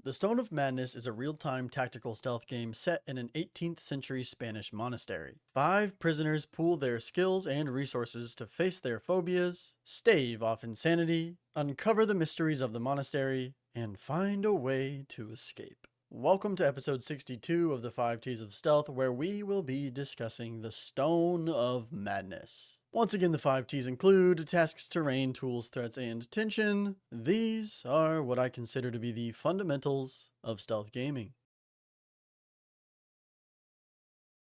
The Stone of Madness is a real-time tactical stealth game set in an 18th century Spanish monastery. 5 prisoners pool their skills and resources to face their phobias, stave off insanity, uncover the mysteries of the monastery, and find a way to escape. Welcome to episode 62 of the 5 T's of Stealth, where we will be discussing the Stone of Madness. Once again, the 5 T's include tasks, terrain, tools, threats, and tension. These are what I consider to be the fundamentals of stealth gaming.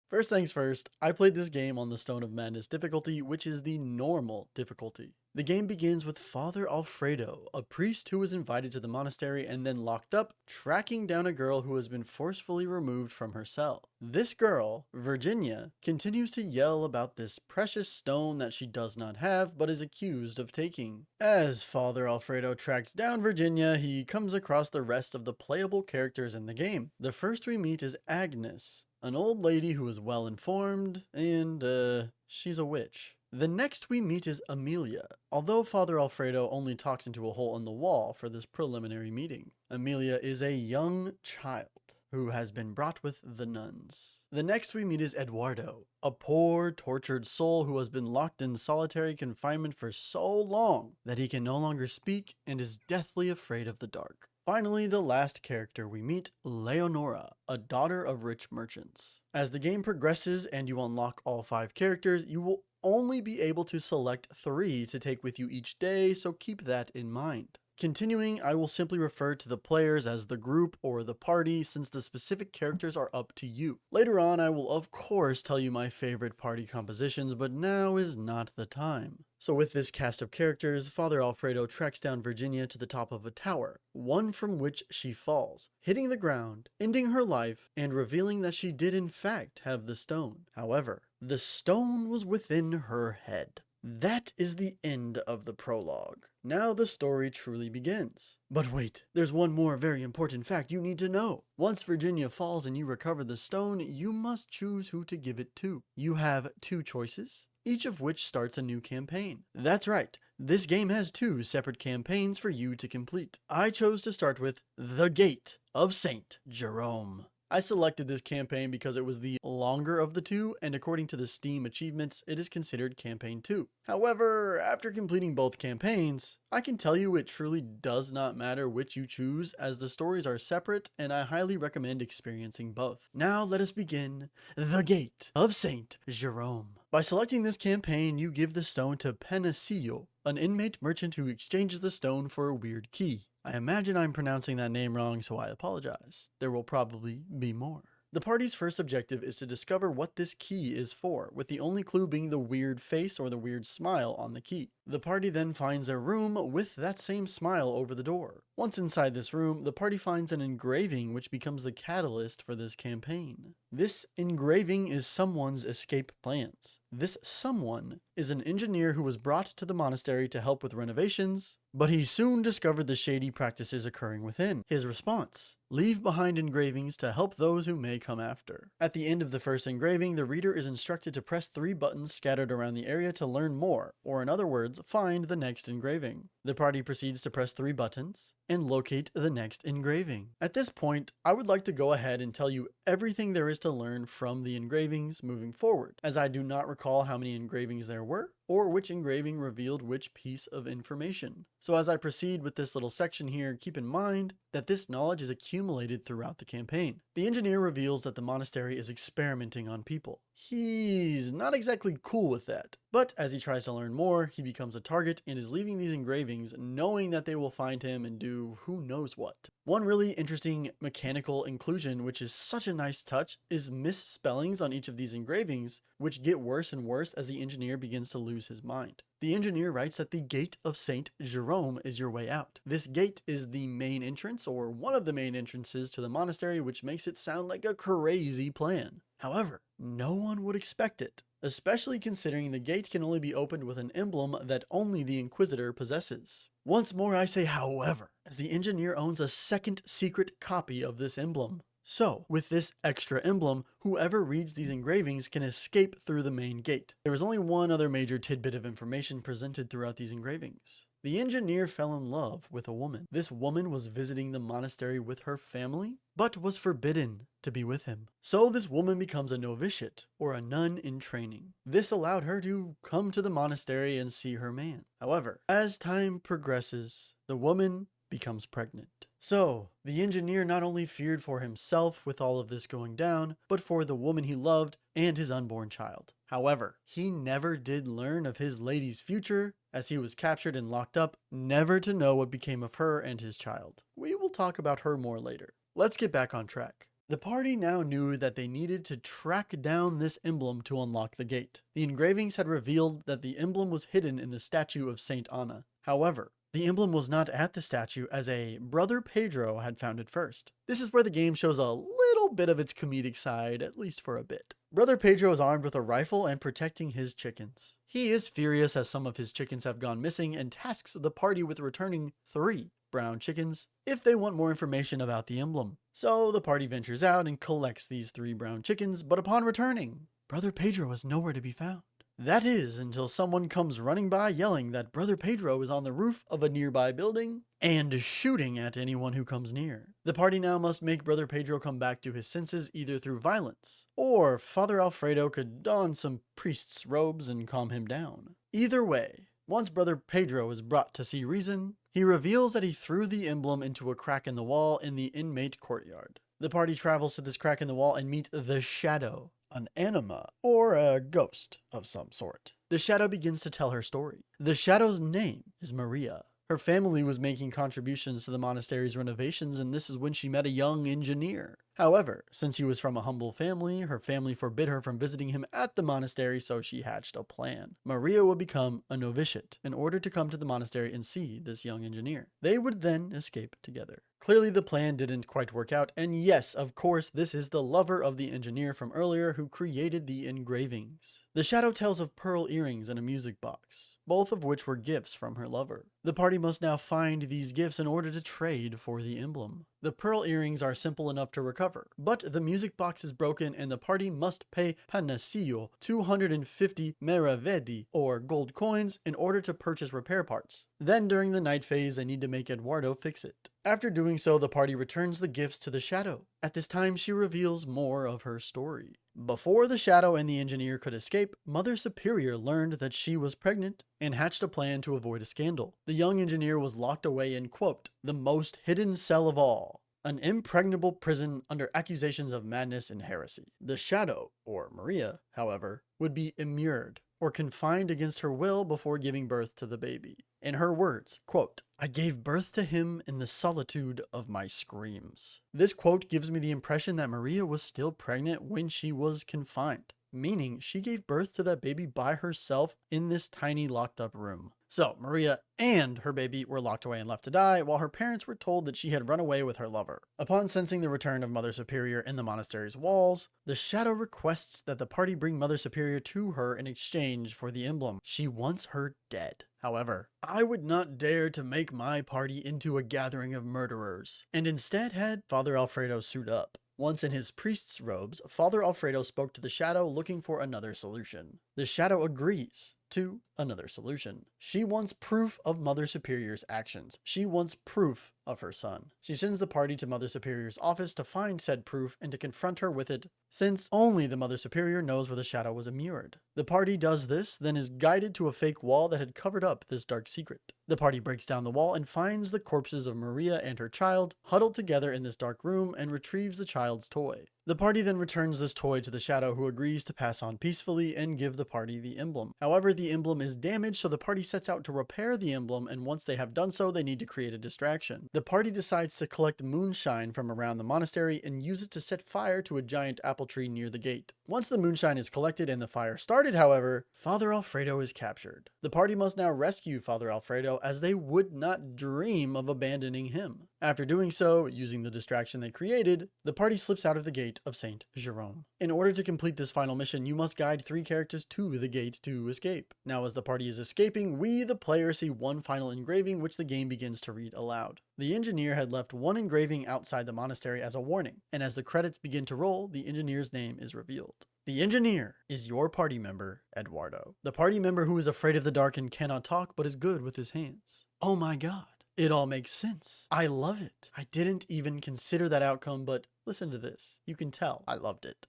First things first, I played this game on the Stone of Madness difficulty, which is the normal difficulty. The game begins with Father Alfredo, a priest who was invited to the monastery and then locked up, tracking down a girl who has been forcefully removed from her cell. This girl, Virginia, continues to yell about this precious stone that she does not have but is accused of taking. As Father Alfredo tracks down Virginia, he comes across the rest of the playable characters in the game. The first we meet is Agnes, an old lady who is well informed, and she's a witch. The next we meet is Amelia, although Father Alfredo only talks into a hole in the wall for this preliminary meeting. Amelia is a young child who has been brought with the nuns. The next we meet is Eduardo, a poor, tortured soul who has been locked in solitary confinement for so long that he can no longer speak and is deathly afraid of the dark. Finally, the last character we meet, Leonora, a daughter of rich merchants. As the game progresses and you unlock all 5 characters, you will only be able to select 3 to take with you each day, so keep that in mind. Continuing, I will simply refer to the players as the group or the party, since the specific characters are up to you. Later on, I will of course tell you my favorite party compositions, but now is not the time. So with this cast of characters, Father Alfredo tracks down Virginia to the top of a tower, one from which she falls, hitting the ground, ending her life, and revealing that she did in fact have the stone. However, the stone was within her head. That is the end of the prologue. Now the story truly begins. But wait, there's one more very important fact you need to know. Once Virginia falls and you recover the stone, you must choose who to give it to. You have 2 choices, each of which starts a new campaign. That's right, this game has 2 separate campaigns for you to complete. I chose to start with The Gate of Saint Jerome. I selected this campaign because it was the longer of the 2, and according to the Steam achievements, it is considered Campaign 2. However, after completing both campaigns, I can tell you it truly does not matter which you choose, as the stories are separate, and I highly recommend experiencing both. Now let us begin The Gate of Saint Jerome. By selecting this campaign, you give the stone to Penicillo, an inmate merchant who exchanges the stone for a weird key. I imagine I'm pronouncing that name wrong, so I apologize. There will probably be more. The party's first objective is to discover what this key is for, with the only clue being the weird face or the weird smile on the key. The party then finds a room with that same smile over the door. Once inside this room, the party finds an engraving which becomes the catalyst for this campaign. This engraving is someone's escape plans. This someone is an engineer who was brought to the monastery to help with renovations, but he soon discovered the shady practices occurring within. His response: leave behind engravings to help those who may come after. At the end of the first engraving, the reader is instructed to press 3 buttons scattered around the area to learn more, or in other words, find the next engraving. The party proceeds to press 3 buttons and locate the next engraving. At this point, I would like to go ahead and tell you everything there is to learn from the engravings moving forward, as I do not recall how many engravings there were, or which engraving revealed which piece of information. So as I proceed with this little section here, keep in mind that this knowledge is accumulated throughout the campaign. The engineer reveals that the monastery is experimenting on people. He's not exactly cool with that, but as he tries to learn more, he becomes a target and is leaving these engravings knowing that they will find him and do who knows what. One really interesting mechanical inclusion, which is such a nice touch, is misspellings on each of these engravings, which get worse and worse as the engineer begins to lose his mind. The engineer writes that the Gate of Saint Jerome is your way out. This gate is the main entrance, or one of the main entrances to the monastery, which makes it sound like a crazy plan. However, no one would expect it, especially considering the gate can only be opened with an emblem that only the Inquisitor possesses. Once more I say however, as the engineer owns a second secret copy of this emblem. So, with this extra emblem, whoever reads these engravings can escape through the main gate. There is only one other major tidbit of information presented throughout these engravings. The engineer fell in love with a woman. This woman was visiting the monastery with her family, but was forbidden to be with him. So this woman becomes a novitiate, or a nun in training. This allowed her to come to the monastery and see her man. However, as time progresses, the woman becomes pregnant. So, the engineer not only feared for himself with all of this going down, but for the woman he loved and his unborn child. However, he never did learn of his lady's future, as he was captured and locked up, never to know what became of her and his child. We will talk about her more later. Let's get back on track. The party now knew that they needed to track down this emblem to unlock the gate. The engravings had revealed that the emblem was hidden in the statue of Saint Anna. However, the emblem was not at the statue, as a Brother Pedro had found it first. This is where the game shows a little bit of its comedic side, at least for a bit. Brother Pedro is armed with a rifle and protecting his chickens. He is furious as some of his chickens have gone missing and tasks the party with returning 3 brown chickens if they want more information about the emblem. So the party ventures out and collects these 3 brown chickens, but upon returning, Brother Pedro is nowhere to be found. That is, until someone comes running by yelling that Brother Pedro is on the roof of a nearby building and shooting at anyone who comes near. The party now must make Brother Pedro come back to his senses either through violence, or Father Alfredo could don some priest's robes and calm him down. Either way, once Brother Pedro is brought to see reason, he reveals that he threw the emblem into a crack in the wall in the inmate courtyard. The party travels to this crack in the wall and meet the Shadow, an anima, or a ghost of some sort. The Shadow begins to tell her story. The Shadow's name is Maria. Her family was making contributions to the monastery's renovations, and this is when she met a young engineer. However, since he was from a humble family, her family forbid her from visiting him at the monastery, so she hatched a plan. Maria would become a novitiate in order to come to the monastery and see this young engineer. They would then escape together. Clearly the plan didn't quite work out, and yes, of course, this is the lover of the engineer from earlier who created the engravings. The Shadow tells of pearl earrings and a music box, both of which were gifts from her lover. The party must now find these gifts in order to trade for the emblem. The pearl earrings are simple enough to recover, but the music box is broken and the party must pay Panaccio 250 meravedi, or gold coins, in order to purchase repair parts. Then during the night phase, they need to make Eduardo fix it. After doing so, the party returns the gifts to the Shadow. At this time, she reveals more of her story. Before the Shadow and the engineer could escape, Mother Superior learned that she was pregnant and hatched a plan to avoid a scandal. The young engineer was locked away in, quote, the most hidden cell of all, an impregnable prison under accusations of madness and heresy. The Shadow, or Maria, however, would be immured, or confined against her will before giving birth to the baby. In her words, quote, I gave birth to him in the solitude of my screams. This quote gives me the impression that Maria was still pregnant when she was confined, meaning she gave birth to that baby by herself in this tiny locked up room. So Maria and her baby were locked away and left to die, while her parents were told that she had run away with her lover. Upon sensing the return of Mother Superior in the monastery's walls, the Shadow requests that the party bring Mother Superior to her in exchange for the emblem. She wants her dead. However, I would not dare to make my party into a gathering of murderers, and instead had Father Alfredo suit up. Once in his priest's robes, Father Alfredo spoke to the Shadow looking for another solution. The Shadow agrees to another solution. She wants proof of Mother Superior's actions. She wants proof of her son. She sends the party to Mother Superior's office to find said proof and to confront her with it, since only the Mother Superior knows where the Shadow was immured. The party does this, then is guided to a fake wall that had covered up this dark secret. The party breaks down the wall and finds the corpses of Maria and her child huddled together in this dark room and retrieves the child's toy. The party then returns this toy to the Shadow, who agrees to pass on peacefully and give the party the emblem. However, the emblem is damaged, so the party sets out to repair the emblem, and once they have done so, they need to create a distraction. The party decides to collect moonshine from around the monastery and use it to set fire to a giant apple tree near the gate. Once the moonshine is collected and the fire started, however, Father Alfredo is captured. The party must now rescue Father Alfredo, as they would not dream of abandoning him. After doing so, using the distraction they created, the party slips out of the gate of Saint Jerome. In order to complete this final mission, you must guide 3 characters to the gate to escape. Now, as the party is escaping, we, the player, see one final engraving which the game begins to read aloud. The engineer had left one engraving outside the monastery as a warning, and as the credits begin to roll, the engineer's name is revealed. The engineer is your party member, Eduardo. The party member who is afraid of the dark and cannot talk but is good with his hands. Oh my god. It all makes sense. I love it. I didn't even consider that outcome, but listen to this. You can tell I loved it.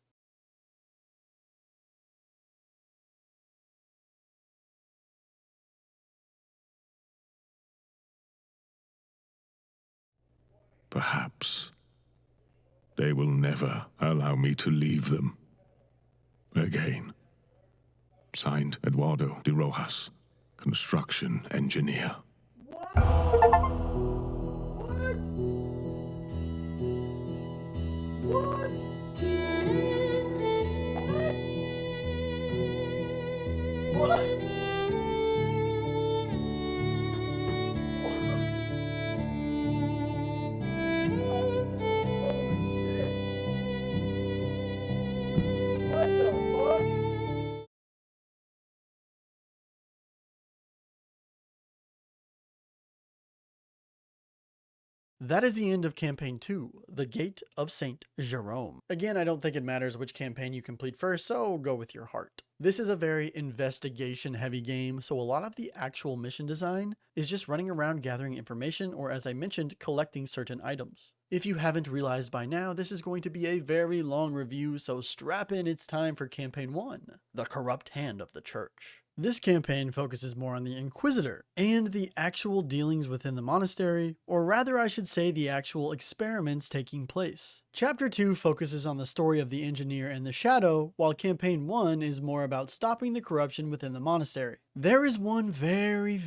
Perhaps they will never allow me to leave them again. Signed, Eduardo de Rojas, construction engineer. That is the end of Campaign 2, The Gate of St. Jerome. Again, I don't think it matters which campaign you complete first, so go with your heart. This is a very investigation-heavy game, so a lot of the actual mission design is just running around gathering information or, as I mentioned, collecting certain items. If you haven't realized by now, this is going to be a very long review, so strap in, it's time for Campaign 1, The Corrupt Hand of the Church. This campaign focuses more on the Inquisitor and the actual dealings within the monastery, or rather I should say the actual experiments taking place. Chapter 2 focuses on the story of the engineer and the shadow, while Campaign 1 is more about stopping the corruption within the monastery. There is one very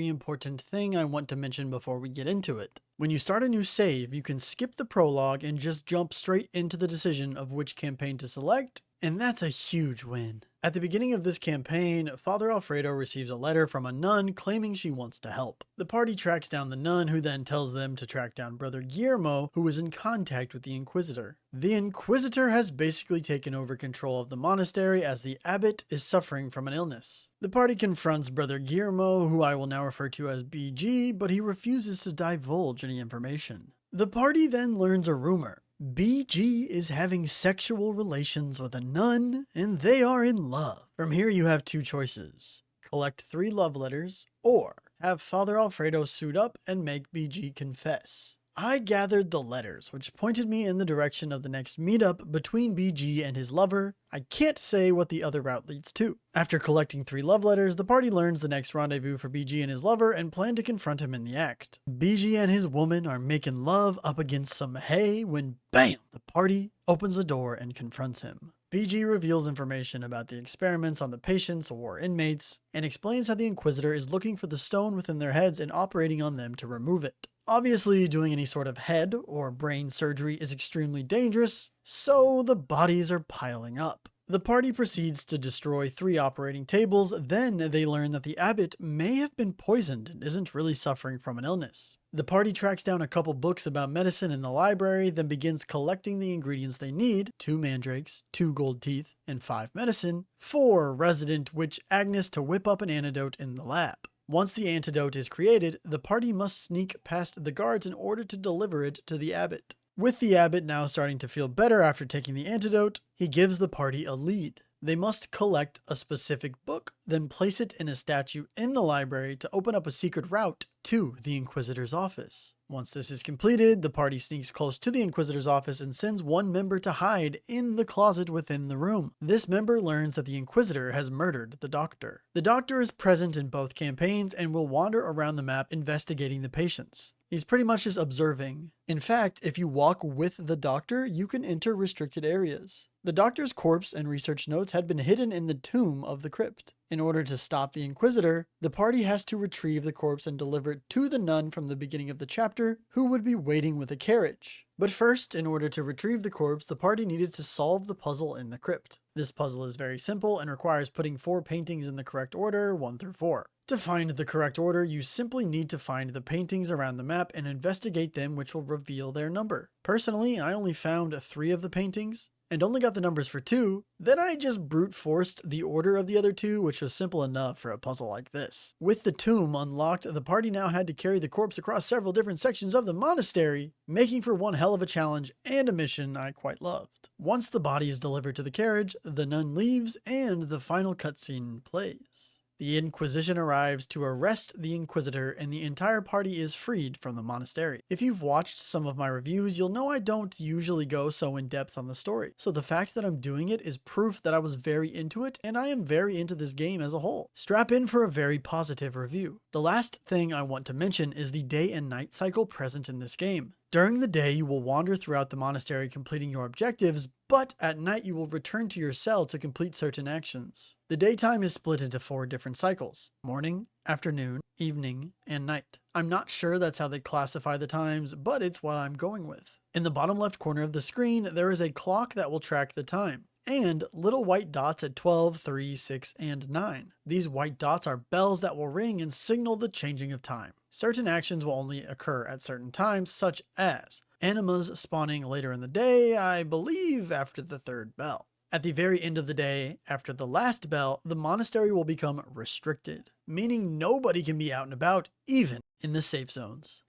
important thing I want to mention before we get into it. When you start a new save, you can skip the prologue and just jump straight into the decision of which campaign to select, and that's a huge win. At the beginning of this campaign, Father Alfredo receives a letter from a nun claiming she wants to help. The party tracks down the nun, who then tells them to track down Brother Guillermo, who was in contact with the Inquisitor. The Inquisitor has basically taken over control of the monastery as the abbot is suffering from an illness. The party confronts Brother Guillermo, who I will now refer to as BG, but he refuses to divulge any information. The party then learns a rumor. BG is having sexual relations with a nun, and they are in love. From here you have two choices. Collect 3 love letters, or have Father Alfredo suit up and make BG confess. I gathered the letters, which pointed me in the direction of the next meetup between BG and his lover. I can't say what the other route leads to. After collecting 3 love letters, the party learns the next rendezvous for BG and his lover and plan to confront him in the act. BG and his woman are making love up against some hay when BAM! The party opens the door and confronts him. BG reveals information about the experiments on the patients or inmates and explains how the Inquisitor is looking for the stone within their heads and operating on them to remove it. Obviously, doing any sort of head or brain surgery is extremely dangerous, so the bodies are piling up. The party proceeds to destroy 3 operating tables, then they learn that the abbot may have been poisoned and isn't really suffering from an illness. The party tracks down a couple books about medicine in the library, then begins collecting the ingredients they need: 2 mandrakes, 2 gold teeth, and 5 medicine, for resident witch Agnes to whip up an antidote in the lab. Once the antidote is created, the party must sneak past the guards in order to deliver it to the abbot. With the abbot now starting to feel better after taking the antidote, he gives the party a lead. They must collect a specific book, then place it in a statue in the library to open up a secret route to the Inquisitor's office. Once this is completed, the party sneaks close to the Inquisitor's office and sends one member to hide in the closet within the room. This member learns that the Inquisitor has murdered the doctor. The doctor is present in both campaigns and will wander around the map investigating the patients. He's pretty much just observing. In fact, if you walk with the doctor, you can enter restricted areas. The doctor's corpse and research notes had been hidden in the tomb of the crypt. In order to stop the Inquisitor, the party has to retrieve the corpse and deliver it to the nun from the beginning of the chapter, who would be waiting with a carriage. But first, in order to retrieve the corpse, the party needed to solve the puzzle in the crypt. This puzzle is very simple and requires putting 4 paintings in the correct order, 1 through 4. To find the correct order, you simply need to find the paintings around the map and investigate them, which will reveal their number. Personally, I only found 3 of the paintings, and only got the numbers for 2, then I just brute forced the order of the other 2, which was simple enough for a puzzle like this. With the tomb unlocked, the party now had to carry the corpse across several different sections of the monastery, making for one hell of a challenge and a mission I quite loved. Once the body is delivered to the carriage, the nun leaves and the final cutscene plays. The Inquisition arrives to arrest the Inquisitor, and the entire party is freed from the monastery. If you've watched some of my reviews, you'll know I don't usually go so in depth on the story, so the fact that I'm doing it is proof that I was very into it, and I am very into this game as a whole. Strap in for a very positive review. The last thing I want to mention is the day and night cycle present in this game. During the day, you will wander throughout the monastery completing your objectives, but at night you will return to your cell to complete certain actions. The daytime is split into 4 different cycles: morning, afternoon, evening, and night. I'm not sure that's how they classify the times, but it's what I'm going with. In the bottom left corner of the screen, there is a clock that will track the time, and little white dots at 12, 3, 6, and 9. These white dots are bells that will ring and signal the changing of time. Certain actions will only occur at certain times, such as animas spawning later in the day, I believe after the 3rd bell. At the very end of the day, after the last bell, the monastery will become restricted, meaning nobody can be out and about, even in the safe zones.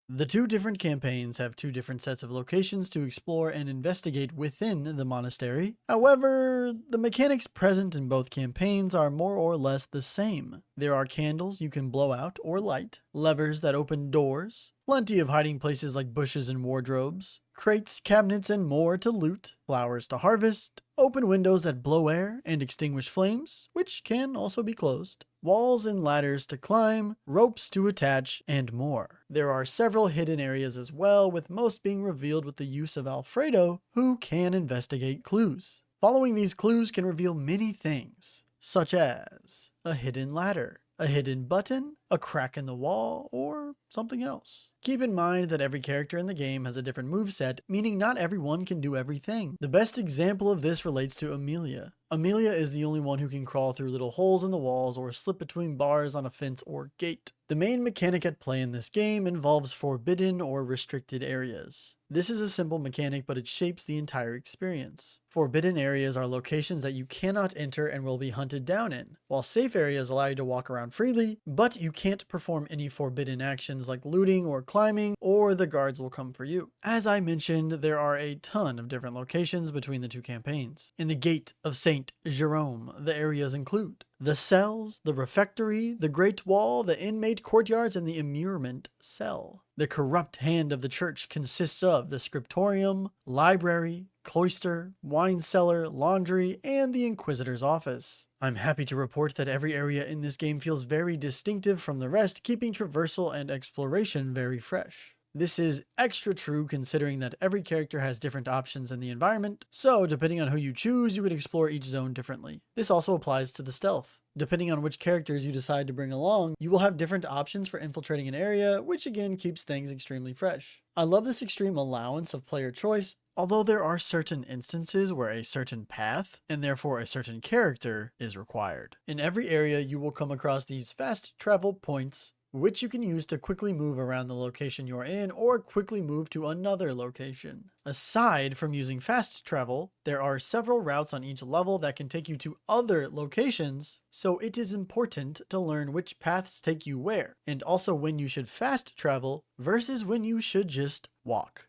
The 2 different campaigns have 2 different sets of locations to explore and investigate within the monastery. However, the mechanics present in both campaigns are more or less the same. There are candles you can blow out or light, levers that open doors, plenty of hiding places like bushes and wardrobes, crates, cabinets, and more to loot, flowers to harvest, open windows that blow air and extinguish flames, which can also be closed, walls and ladders to climb, ropes to attach, and more. There are several hidden areas as well, with most being revealed with the use of Alfredo, who can investigate clues. Following these clues can reveal many things, such as a hidden ladder, a hidden button, a crack in the wall, or something else. Keep in mind that every character in the game has a different moveset, meaning not everyone can do everything. The best example of this relates to Amelia. Amelia is the only one who can crawl through little holes in the walls or slip between bars on a fence or gate. The main mechanic at play in this game involves forbidden or restricted areas. This is a simple mechanic, but it shapes the entire experience. Forbidden areas are locations that you cannot enter and will be hunted down in, while safe areas allow you to walk around freely, but you can't perform any forbidden actions like looting or climbing, or the guards will come for you. As I mentioned, there are a ton of different locations between the 2 campaigns. In the Gate of St. Jerome, the areas include the cells, the refectory, the Great Wall, the inmate courtyards, and the immurement cell. The corrupt hand of the church consists of the scriptorium, library, cloister, wine cellar, laundry, and the Inquisitor's office. I'm happy to report that every area in this game feels very distinctive from the rest, keeping traversal and exploration very fresh. This is extra true considering that every character has different options in the environment, so depending on who you choose, you can explore each zone differently. This also applies to the stealth. Depending on which characters you decide to bring along, you will have different options for infiltrating an area, which again keeps things extremely fresh. I love this extreme allowance of player choice, although there are certain instances where a certain path, and therefore a certain character, is required. In every area, you will come across these fast travel points, which you can use to quickly move around the location you're in or quickly move to another location. Aside from using fast travel, there are several routes on each level that can take you to other locations, so it is important to learn which paths take you where, and also when you should fast travel versus when you should just walk.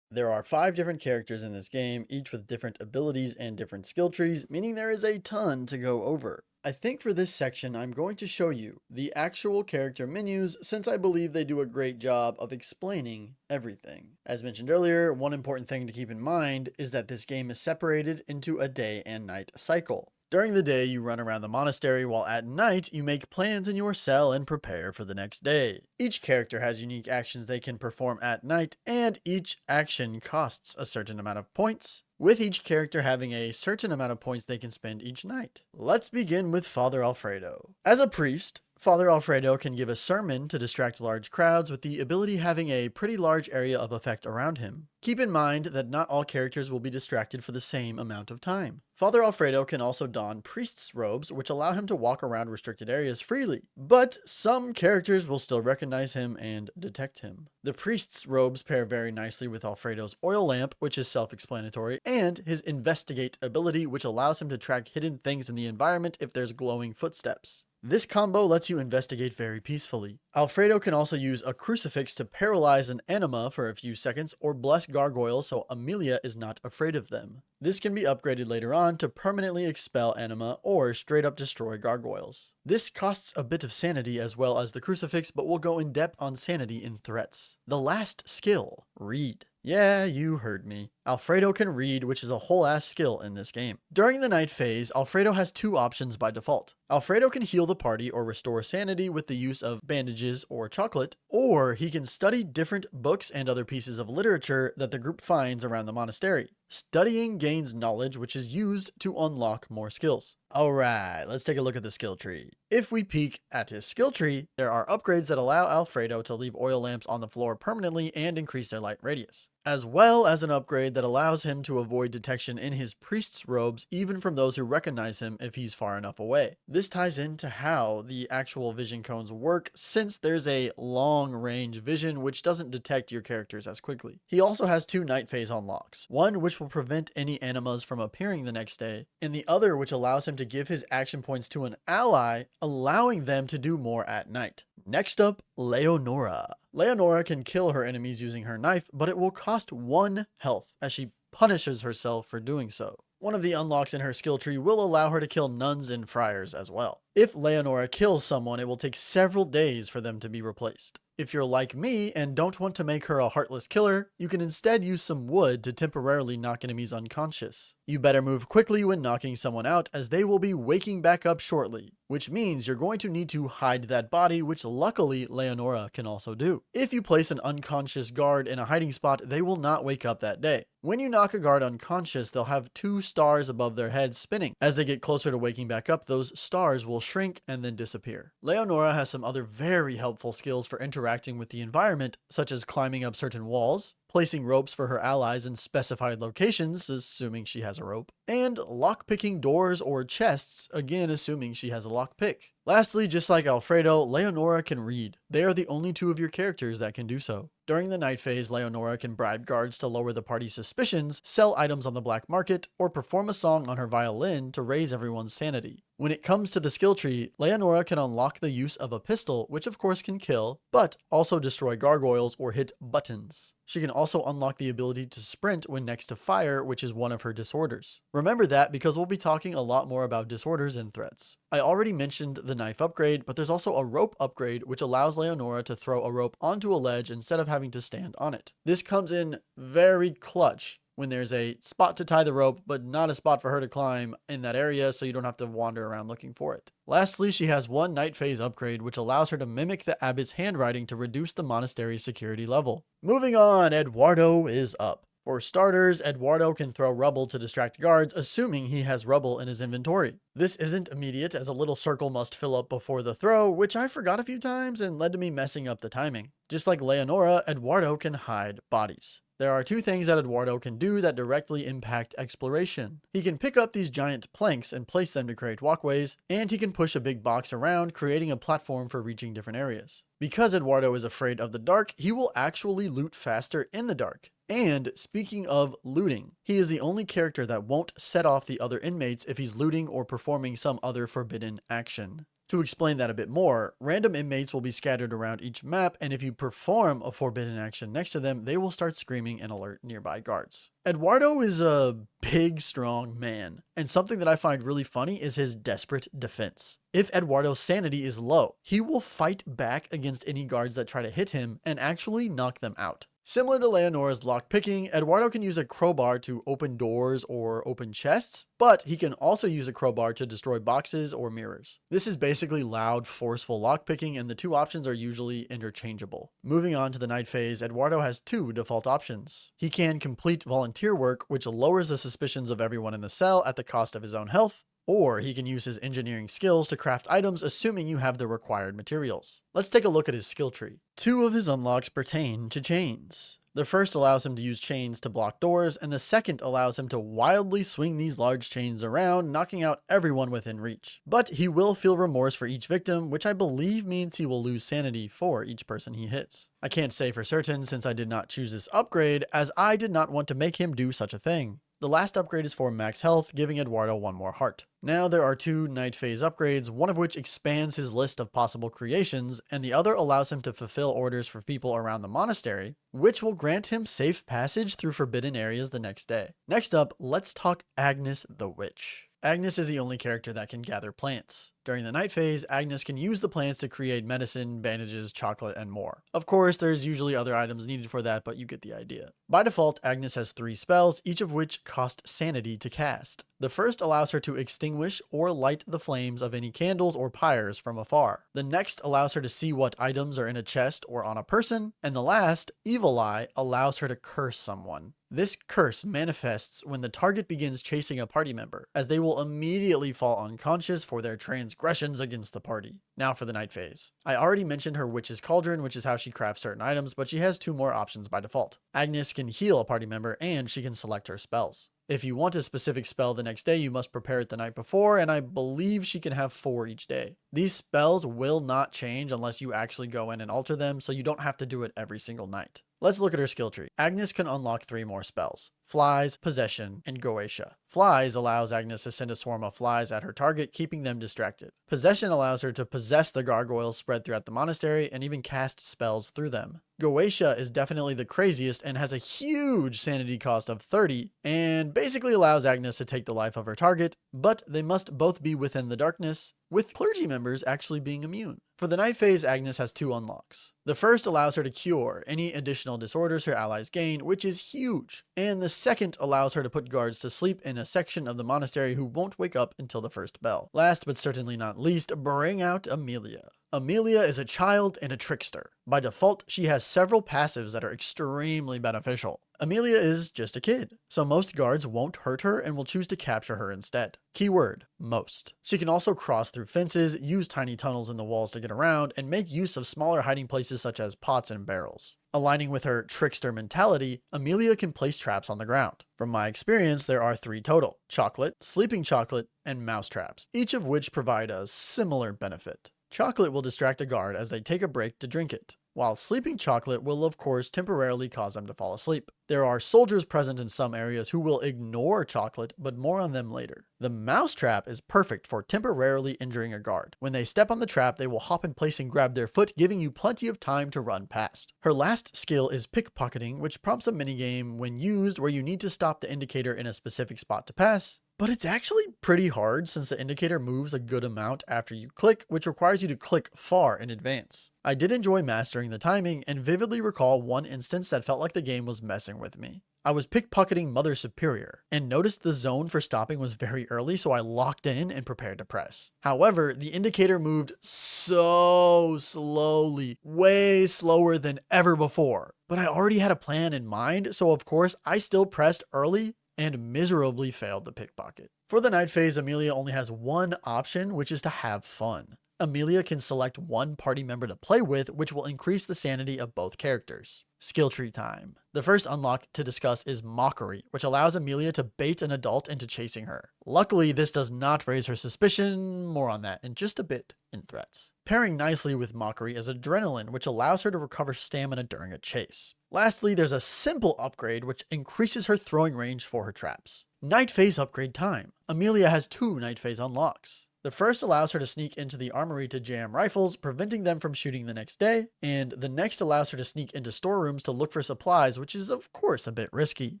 There are 5 different characters in this game, each with different abilities and different skill trees, meaning there is a ton to go over. I think for this section, I'm going to show you the actual character menus since I believe they do a great job of explaining everything. As mentioned earlier, one important thing to keep in mind is that this game is separated into a day and night cycle. During the day, you run around the monastery, while at night, you make plans in your cell and prepare for the next day. Each character has unique actions they can perform at night, and each action costs a certain amount of points, with each character having a certain amount of points they can spend each night. Let's begin with Father Alfredo. As a priest, Father Alfredo can give a sermon to distract large crowds, with the ability having a pretty large area of effect around him. Keep in mind that not all characters will be distracted for the same amount of time. Father Alfredo can also don priest's robes, which allow him to walk around restricted areas freely, but some characters will still recognize him and detect him. The priest's robes pair very nicely with Alfredo's oil lamp, which is self-explanatory, and his investigate ability, which allows him to track hidden things in the environment if there's glowing footsteps. This combo lets you investigate very peacefully. Alfredo can also use a crucifix to paralyze an anima for a few seconds or bless gargoyles so Amelia is not afraid of them. This can be upgraded later on to permanently expel anima or straight up destroy gargoyles. This costs a bit of sanity as well as the crucifix, but we'll go in depth on sanity in threats. The last skill, read. Yeah, you heard me. Alfredo can read, which is a whole ass skill in this game. During the night phase, Alfredo has two options by default. Alfredo can heal the party or restore sanity with the use of bandages or chocolate, or he can study different books and other pieces of literature that the group finds around the monastery. Studying gains knowledge, which is used to unlock more skills. Alright, let's take a look at the skill tree. If we peek at his skill tree, there are upgrades that allow Alfredo to leave oil lamps on the floor permanently and increase their light radius, as well as an upgrade that allows him to avoid detection in his priest's robes even from those who recognize him if he's far enough away. This ties into how the actual vision cones work, since there's a long range vision which doesn't detect your characters as quickly. He also has two night phase unlocks, one which will prevent any animas from appearing the next day, and the other which allows him to give his action points to an ally, allowing them to do more at night. Next up, Leonora. Leonora can kill her enemies using her knife, but it will cost 1 health as she punishes herself for doing so. One of the unlocks in her skill tree will allow her to kill nuns and friars as well. If Leonora kills someone, it will take several days for them to be replaced. If you're like me and don't want to make her a heartless killer, you can instead use some wood to temporarily knock enemies unconscious. You better move quickly when knocking someone out, as they will be waking back up shortly, which means you're going to need to hide that body, which luckily Leonora can also do. If you place an unconscious guard in a hiding spot, they will not wake up that day. When you knock a guard unconscious, they'll have 2 stars above their heads spinning. As they get closer to waking back up, those stars will shrink and then disappear. Leonora has some other very helpful skills for interacting with the environment, such as climbing up certain walls, placing ropes for her allies in specified locations, assuming she has a rope, and lockpicking doors or chests, again assuming she has a lockpick. Lastly, just like Alfredo, Leonora can read. They are the only 2 of your characters that can do so. During the night phase, Leonora can bribe guards to lower the party's suspicions, sell items on the black market, or perform a song on her violin to raise everyone's sanity. When it comes to the skill tree, Leonora can unlock the use of a pistol, which of course can kill, but also destroy gargoyles or hit buttons. She can also unlock the ability to sprint when next to fire, which is one of her disorders. Remember that because we'll be talking a lot more about disorders and threats. I already mentioned the knife upgrade, but there's also a rope upgrade which allows Leonora to throw a rope onto a ledge instead of having to stand on it. This comes in very clutch when there's a spot to tie the rope, but not a spot for her to climb in that area, so you don't have to wander around looking for it. Lastly, she has one night phase upgrade, which allows her to mimic the abbot's handwriting to reduce the monastery's security level. Moving on, Eduardo is up. For starters, Eduardo can throw rubble to distract guards, assuming he has rubble in his inventory. This isn't immediate, as a little circle must fill up before the throw, which I forgot a few times and led to me messing up the timing. Just like Leonora, Eduardo can hide bodies. There are 2 things that Eduardo can do that directly impact exploration. He can pick up these giant planks and place them to create walkways, and he can push a big box around, creating a platform for reaching different areas. Because Eduardo is afraid of the dark, he will actually loot faster in the dark. And speaking of looting, he is the only character that won't set off the other inmates if he's looting or performing some other forbidden action. To explain that a bit more, random inmates will be scattered around each map, and if you perform a forbidden action next to them, they will start screaming and alert nearby guards. Eduardo is a big, strong man, and something that I find really funny is his desperate defense. If Eduardo's sanity is low, he will fight back against any guards that try to hit him and actually knock them out. Similar to Leonora's lockpicking, Eduardo can use a crowbar to open doors or open chests, but he can also use a crowbar to destroy boxes or mirrors. This is basically loud, forceful lockpicking, and the 2 options are usually interchangeable. Moving on to the night phase, Eduardo has 2 default options. He can complete volunteer work, which lowers the suspicions of everyone in the cell at the cost of his own health, or he can use his engineering skills to craft items, assuming you have the required materials. Let's take a look at his skill tree. 2 of his unlocks pertain to chains. The first allows him to use chains to block doors, and the second allows him to wildly swing these large chains around, knocking out everyone within reach. But he will feel remorse for each victim, which I believe means he will lose sanity for each person he hits. I can't say for certain since I did not choose this upgrade, as I did not want to make him do such a thing. The last upgrade is for max health, giving Eduardo one more heart. Now there are two Night Phase upgrades, one of which expands his list of possible creations, and the other allows him to fulfill orders for people around the monastery, which will grant him safe passage through forbidden areas the next day. Next up, let's talk Agnes the Witch. Agnes is the only character that can gather plants. During the night phase, Agnes can use the plants to create medicine, bandages, chocolate, and more. Of course, there's usually other items needed for that, but you get the idea. By default, Agnes has 3 spells, each of which cost sanity to cast. The first allows her to extinguish or light the flames of any candles or pyres from afar. The next allows her to see what items are in a chest or on a person. And the last, Evil Eye, allows her to curse someone. This curse manifests when the target begins chasing a party member, as they will immediately fall unconscious for their transgressions against the party. Now for the night phase. I already mentioned her Witch's Cauldron, which is how she crafts certain items, but she has 2 more options by default. Agnes can heal a party member, and she can select her spells. If you want a specific spell the next day, you must prepare it the night before, and I believe she can have 4 each day. These spells will not change unless you actually go in and alter them, so you don't have to do it every single night. Let's look at her skill tree. Agnes can unlock 3 more spells: Flies, Possession, and Goetia. Flies allows Agnes to send a swarm of flies at her target, keeping them distracted. Possession allows her to possess the gargoyles spread throughout the monastery and even cast spells through them. Goetia is definitely the craziest and has a huge sanity cost of 30, and basically allows Agnes to take the life of her target, but they must both be within the darkness, with clergy members actually being immune. For the night phase, Agnes has 2 unlocks. The first allows her to cure any additional disorders her allies gain, which is huge. And the second allows her to put guards to sleep in a section of the monastery who won't wake up until the first bell. Last but certainly not least, bring out Amelia. Amelia is a child and a trickster. By default, she has several passives that are extremely beneficial. Amelia is just a kid, so most guards won't hurt her and will choose to capture her instead. Keyword: most. She can also cross through fences, use tiny tunnels in the walls to get around, and make use of smaller hiding places such as pots and barrels. Aligning with her trickster mentality, Amelia can place traps on the ground. From my experience, there are 3 total: chocolate, sleeping chocolate, and mouse traps, each of which provide a similar benefit. Chocolate will distract a guard as they take a break to drink it, while sleeping chocolate will of course temporarily cause them to fall asleep. There are soldiers present in some areas who will ignore chocolate, but more on them later. The mouse trap is perfect for temporarily injuring a guard. When they step on the trap, they will hop in place and grab their foot, giving you plenty of time to run past. Her last skill is pickpocketing, which prompts a minigame when used where you need to stop the indicator in a specific spot to pass. But it's actually pretty hard since the indicator moves a good amount after you click, which requires you to click far in advance. I did enjoy mastering the timing and vividly recall one instance that felt like the game was messing with me. I was pickpocketing Mother Superior and noticed the zone for stopping was very early, so I locked in and prepared to press. However, the indicator moved so slowly, way slower than ever before. But I already had a plan in mind, so of course I still pressed early and miserably failed the pickpocket. For the night phase, Amelia only has one option, which is to have fun. Amelia can select one party member to play with, which will increase the sanity of both characters. Skill tree time. The first unlock to discuss is Mockery, which allows Amelia to bait an adult into chasing her. Luckily, this does not raise her suspicion, more on that in just a bit in threats. Pairing nicely with Mockery is Adrenaline, which allows her to recover stamina during a chase. Lastly, there's a simple upgrade which increases her throwing range for her traps. Night phase upgrade time. Amelia has 2 night phase unlocks. The first allows her to sneak into the armory to jam rifles, preventing them from shooting the next day, and the next allows her to sneak into storerooms to look for supplies, which is of course a bit risky.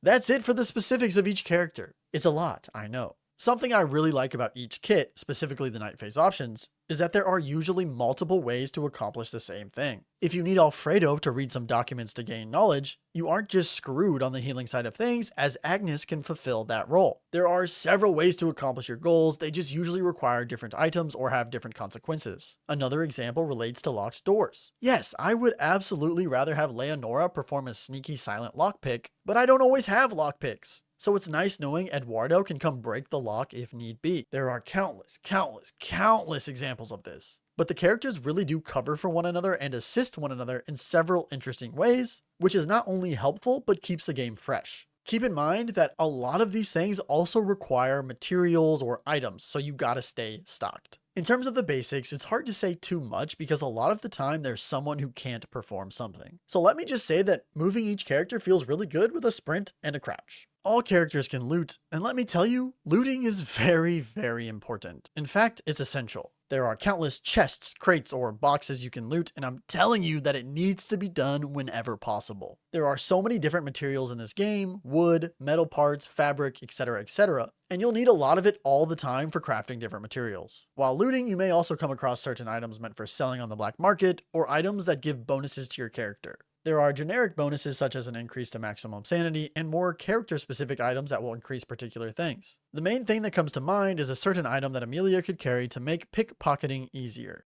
That's it for the specifics of each character. It's a lot, I know. Something I really like about each kit, specifically the night phase options, is that there are usually multiple ways to accomplish the same thing. If you need Alfredo to read some documents to gain knowledge, you aren't just screwed on the healing side of things, as Agnes can fulfill that role. There are several ways to accomplish your goals, they just usually require different items or have different consequences. Another example relates to locked doors. Yes, I would absolutely rather have Leonora perform a sneaky silent lockpick, but I don't always have lockpicks. So it's nice knowing Eduardo can come break the lock if need be. There are countless examples of this. But the characters really do cover for one another and assist one another in several interesting ways, which is not only helpful, but keeps the game fresh. Keep in mind that a lot of these things also require materials or items, so you gotta stay stocked. In terms of the basics, it's hard to say too much because a lot of the time there's someone who can't perform something. So let me just say that moving each character feels really good with a sprint and a crouch. All characters can loot, and let me tell you, looting is very, very important. In fact, it's essential. There are countless chests, crates, or boxes you can loot, and I'm telling you that it needs to be done whenever possible. There are so many different materials in this game: wood, metal parts, fabric, etc., and you'll need a lot of it all the time for crafting different materials. While looting, you may also come across certain items meant for selling on the black market, or items that give bonuses to your character. There are generic bonuses such as an increase to maximum sanity, and more character-specific items that will increase particular things. The main thing that comes to mind is a certain item that Amelia could carry to make pickpocketing easier.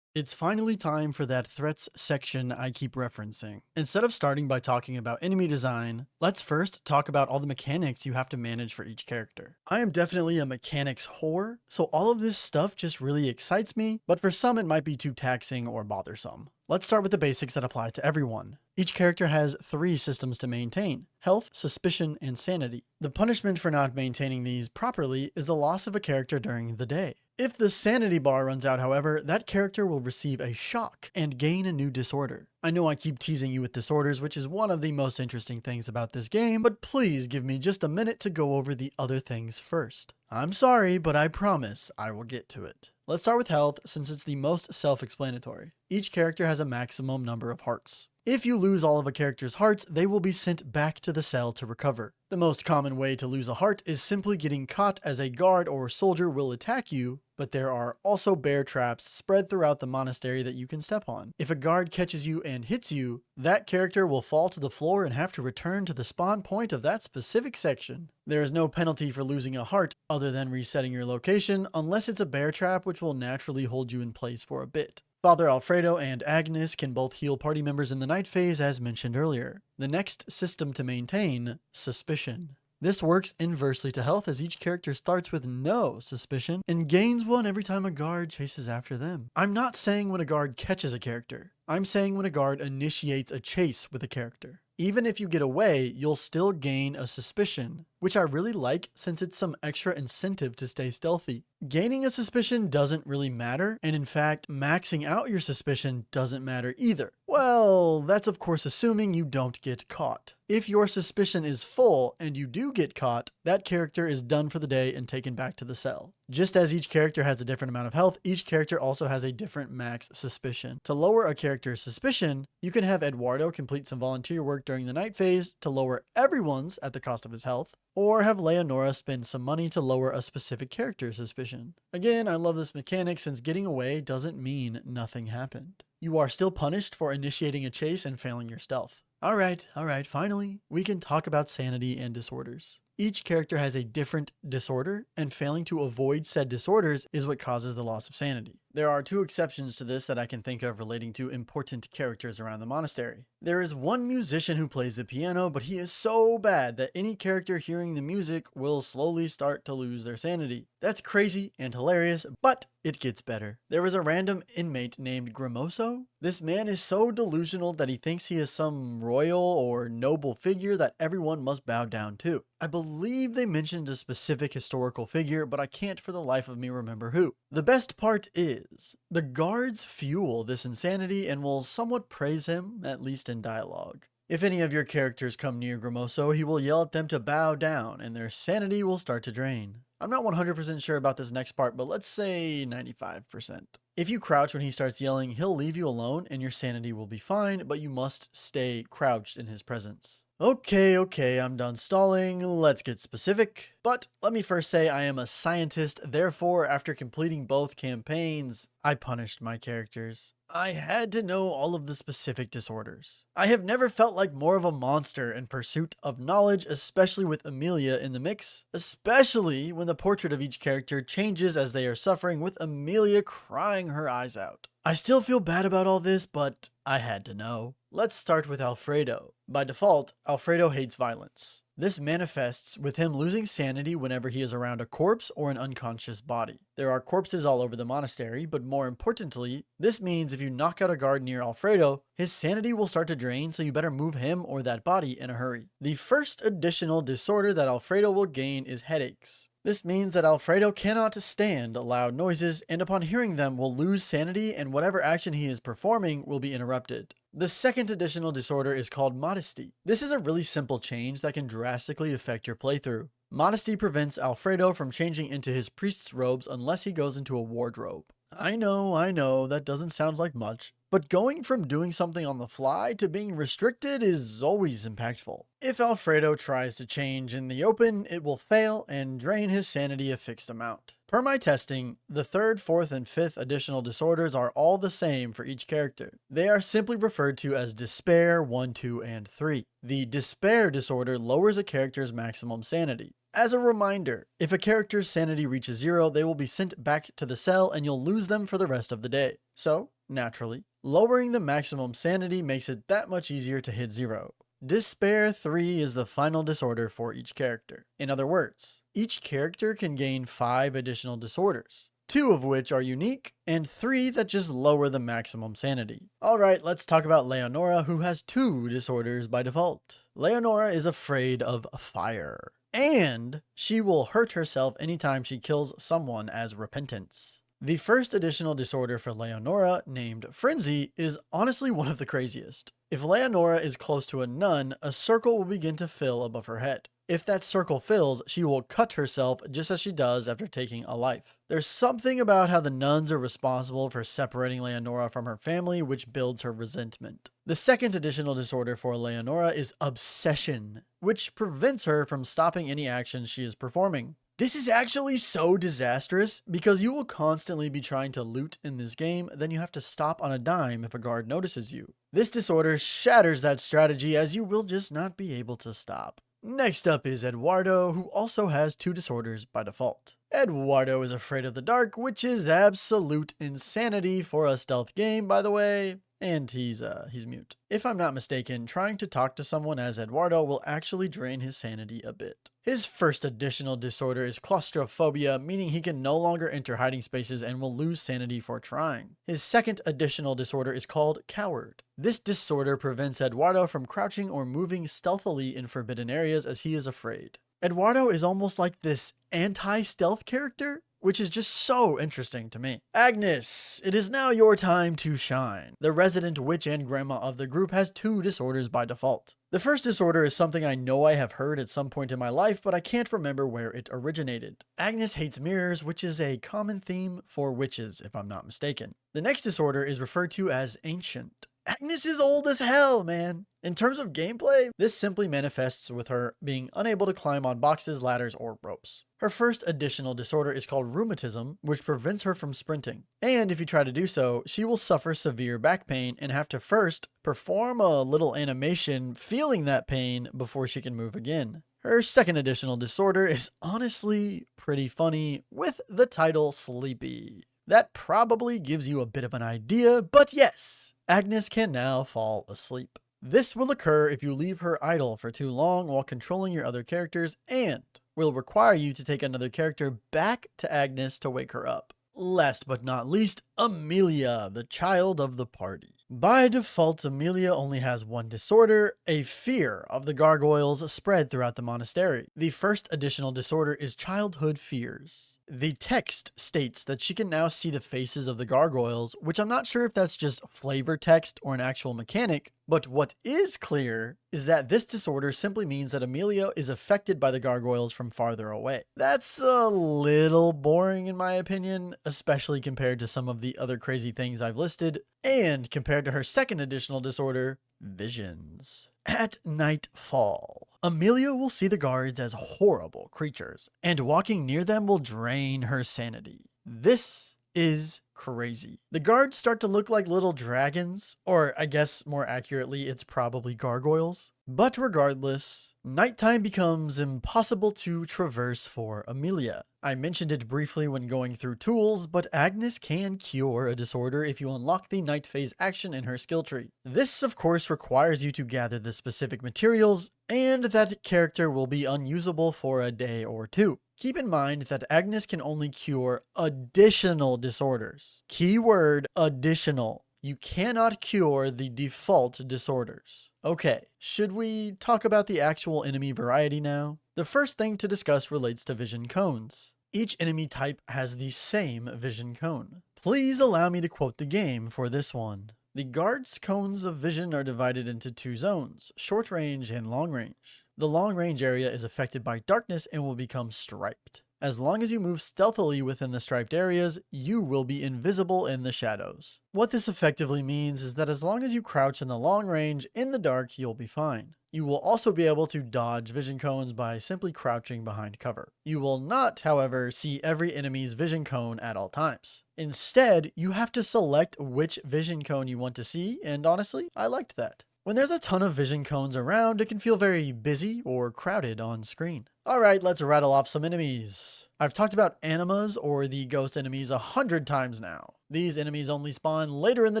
It's finally time for that threats section I keep referencing. Instead of starting by talking about enemy design, let's first talk about all the mechanics you have to manage for each character. I am definitely a mechanics whore, so all of this stuff just really excites me, but for some it might be too taxing or bothersome. Let's start with the basics that apply to everyone. Each character has 3 systems to maintain: health, suspicion, and sanity. The punishment for not maintaining these properly is the loss of a character during the day. If the sanity bar runs out, however, that character will receive a shock and gain a new disorder. I know I keep teasing you with disorders, which is one of the most interesting things about this game, but please give me just a minute to go over the other things first. I'm sorry, but I promise I will get to it. Let's start with health, since it's the most self-explanatory. Each character has a maximum number of hearts. If you lose all of a character's hearts, they will be sent back to the cell to recover. The most common way to lose a heart is simply getting caught, as a guard or soldier will attack you, but there are also bear traps spread throughout the monastery that you can step on. If a guard catches you and hits you, that character will fall to the floor and have to return to the spawn point of that specific section. There is no penalty for losing a heart other than resetting your location, unless it's a bear trap, which will naturally hold you in place for a bit. Father Alfredo and Agnes can both heal party members in the night phase, as mentioned earlier. The next system to maintain: suspicion. This works inversely to health, as each character starts with no suspicion and gains one every time a guard chases after them. I'm not saying when a guard catches a character. I'm saying when a guard initiates a chase with a character. Even if you get away, you'll still gain a suspicion, which I really like since it's some extra incentive to stay stealthy. Gaining a suspicion doesn't really matter, and in fact, maxing out your suspicion doesn't matter either. Well, that's of course assuming you don't get caught. If your suspicion is full and you do get caught, that character is done for the day and taken back to the cell. Just as each character has a different amount of health, each character also has a different max suspicion. To lower a character's suspicion, you can have Eduardo complete some volunteer work during the night phase to lower everyone's at the cost of his health, or have Leonora spend some money to lower a specific character's suspicion. Again, I love this mechanic since getting away doesn't mean nothing happened. You are still punished for initiating a chase and failing your stealth. Alright, finally, we can talk about sanity and disorders. Each character has a different disorder, and failing to avoid said disorders is what causes the loss of sanity. There are 2 exceptions to this that I can think of relating to important characters around the monastery. There is one musician who plays the piano, but he is so bad that any character hearing the music will slowly start to lose their sanity. That's crazy and hilarious, but it gets better. There was a random inmate named Grimoso. This man is so delusional that he thinks he is some royal or noble figure that everyone must bow down to. I believe they mentioned a specific historical figure, but I can't for the life of me remember who. The best part is, the guards fuel this insanity and will somewhat praise him, at least in dialogue. If any of your characters come near Grimoso, he will yell at them to bow down, and their sanity will start to drain. I'm not 100% sure about this next part, but let's say 95%. If you crouch when he starts yelling, he'll leave you alone and your sanity will be fine, but you must stay crouched in his presence. Okay, I'm done stalling, let's get specific. But let me first say I am a scientist, therefore after completing both campaigns, I punished my characters. I had to know all of the specific disorders. I have never felt like more of a monster in pursuit of knowledge, especially with Amelia in the mix, especially when the portrait of each character changes as they are suffering, with Amelia crying her eyes out. I still feel bad about all this, but I had to know. Let's start with Alfredo. By default, Alfredo hates violence. This manifests with him losing sanity whenever he is around a corpse or an unconscious body. There are corpses all over the monastery, but more importantly, this means if you knock out a guard near Alfredo, his sanity will start to drain, so you better move him or that body in a hurry. The first additional disorder that Alfredo will gain is headaches. This means that Alfredo cannot stand loud noises, and upon hearing them will lose sanity and whatever action he is performing will be interrupted. The second additional disorder is called modesty. This is a really simple change that can drastically affect your playthrough. Modesty prevents Alfredo from changing into his priest's robes unless he goes into a wardrobe. I know, that doesn't sound like much, but going from doing something on the fly to being restricted is always impactful. If Alfredo tries to change in the open, it will fail and drain his sanity a fixed amount. Per my testing, the third, fourth, and fifth additional disorders are all the same for each character. They are simply referred to as Despair 1, 2, and 3. The Despair disorder lowers a character's maximum sanity. As a reminder, if a character's sanity reaches 0, they will be sent back to the cell and you'll lose them for the rest of the day. So, naturally, lowering the maximum sanity makes it that much easier to hit 0. Despair 3 is the final disorder for each character. In other words, each character can gain 5 additional disorders, 2 of which are unique, and 3 that just lower the maximum sanity. Alright, let's talk about Leonora, who has 2 disorders by default. Leonora is afraid of fire, and she will hurt herself anytime she kills someone as repentance. The first additional disorder for Leonora, named Frenzy, is honestly one of the craziest. If Leonora is close to a nun, a circle will begin to fill above her head. If that circle fills, she will cut herself just as she does after taking a life. There's something about how the nuns are responsible for separating Leonora from her family which builds her resentment. The second additional disorder for Leonora is Obsession, which prevents her from stopping any actions she is performing. This is actually so disastrous because you will constantly be trying to loot in this game, then you have to stop on a dime if a guard notices you. This disorder shatters that strategy as you will just not be able to stop. Next up is Eduardo, who also has 2 disorders by default. Eduardo is afraid of the dark, which is absolute insanity for a stealth game, by the way. And he's mute. If I'm not mistaken, trying to talk to someone as Eduardo will actually drain his sanity a bit. His first additional disorder is claustrophobia, meaning he can no longer enter hiding spaces and will lose sanity for trying. His second additional disorder is called coward. This disorder prevents Eduardo from crouching or moving stealthily in forbidden areas as he is afraid. Eduardo is almost like this anti-stealth character, which is just so interesting to me. Agnes, it is now your time to shine. The resident witch and grandma of the group has 2 disorders by default. The first disorder is something I know I have heard at some point in my life, but I can't remember where it originated. Agnes hates mirrors, which is a common theme for witches, if I'm not mistaken. The next disorder is referred to as ancient. Agnes is old as hell, man. In terms of gameplay, this simply manifests with her being unable to climb on boxes, ladders, or ropes. Her first additional disorder is called rheumatism, which prevents her from sprinting. And if you try to do so, she will suffer severe back pain and have to first perform a little animation feeling that pain before she can move again. Her second additional disorder is honestly pretty funny, with the title Sleepy. That probably gives you a bit of an idea, but yes, Agnes can now fall asleep. This will occur if you leave her idle for too long while controlling your other characters and will require you to take another character back to Agnes to wake her up. Last but not least, Amelia, the child of the party. By default, Amelia only has 1 disorder, a fear of the gargoyles spread throughout the monastery. The first additional disorder is childhood fears. The text states that she can now see the faces of the gargoyles, which I'm not sure if that's just flavor text or an actual mechanic, but what is clear is that this disorder simply means that Amelia is affected by the gargoyles from farther away. That's a little boring in my opinion, especially compared to some of the other crazy things I've listed, and compared to her second additional disorder, visions. At nightfall, Amelia will see the guards as horrible creatures, and walking near them will drain her sanity. This is crazy. The guards start to look like little dragons, or I guess more accurately, it's probably gargoyles. But regardless, nighttime becomes impossible to traverse for Amelia. I mentioned it briefly when going through tools, but Agnes can cure a disorder if you unlock the night phase action in her skill tree. This, of course, requires you to gather the specific materials, and that character will be unusable for a day or 2. Keep in mind that Agnes can only cure additional disorders. Keyword additional. You cannot cure the default disorders. Okay, should we talk about the actual enemy variety now? The first thing to discuss relates to vision cones. Each enemy type has the same vision cone. Please allow me to quote the game for this one. The guard's cones of vision are divided into two zones, short range and long range. The long range area is affected by darkness and will become striped. As long as you move stealthily within the striped areas, you will be invisible in the shadows. What this effectively means is that as long as you crouch in the long range, in the dark, you'll be fine. You will also be able to dodge vision cones by simply crouching behind cover. You will not, however, see every enemy's vision cone at all times. Instead, you have to select which vision cone you want to see, and honestly, I liked that. When there's a ton of vision cones around, it can feel very busy or crowded on screen. Alright, let's rattle off some enemies. I've talked about animas or the ghost enemies 100 times now. These enemies only spawn later in the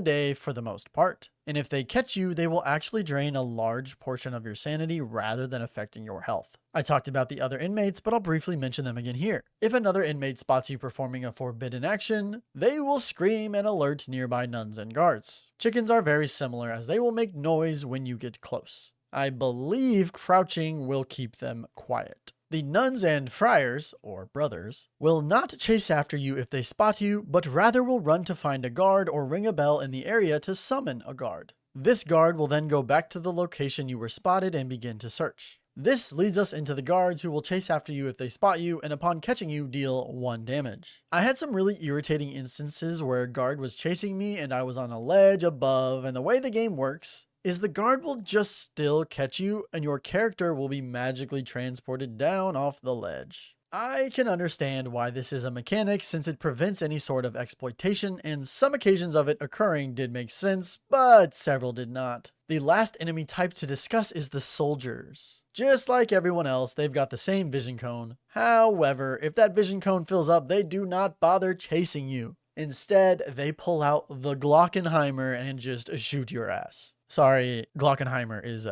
day for the most part, and if they catch you, they will actually drain a large portion of your sanity rather than affecting your health. I talked about the other inmates, but I'll briefly mention them again here. If another inmate spots you performing a forbidden action, they will scream and alert nearby nuns and guards. Chickens are very similar as they will make noise when you get close. I believe crouching will keep them quiet. The nuns and friars, or brothers, will not chase after you if they spot you, but rather will run to find a guard or ring a bell in the area to summon a guard. This guard will then go back to the location you were spotted and begin to search. This leads us into the guards who will chase after you if they spot you and upon catching you deal 1 damage. I had some really irritating instances where a guard was chasing me and I was on a ledge above, and the way the game works is the guard will just still catch you and your character will be magically transported down off the ledge. I can understand why this is a mechanic since it prevents any sort of exploitation, and some occasions of it occurring did make sense, but several did not. The last enemy type to discuss is the soldiers. Just like everyone else, they've got the same vision cone. However, if that vision cone fills up, they do not bother chasing you. Instead, they pull out the Glockenheimer and just shoot your ass. Sorry, Glockenheimer is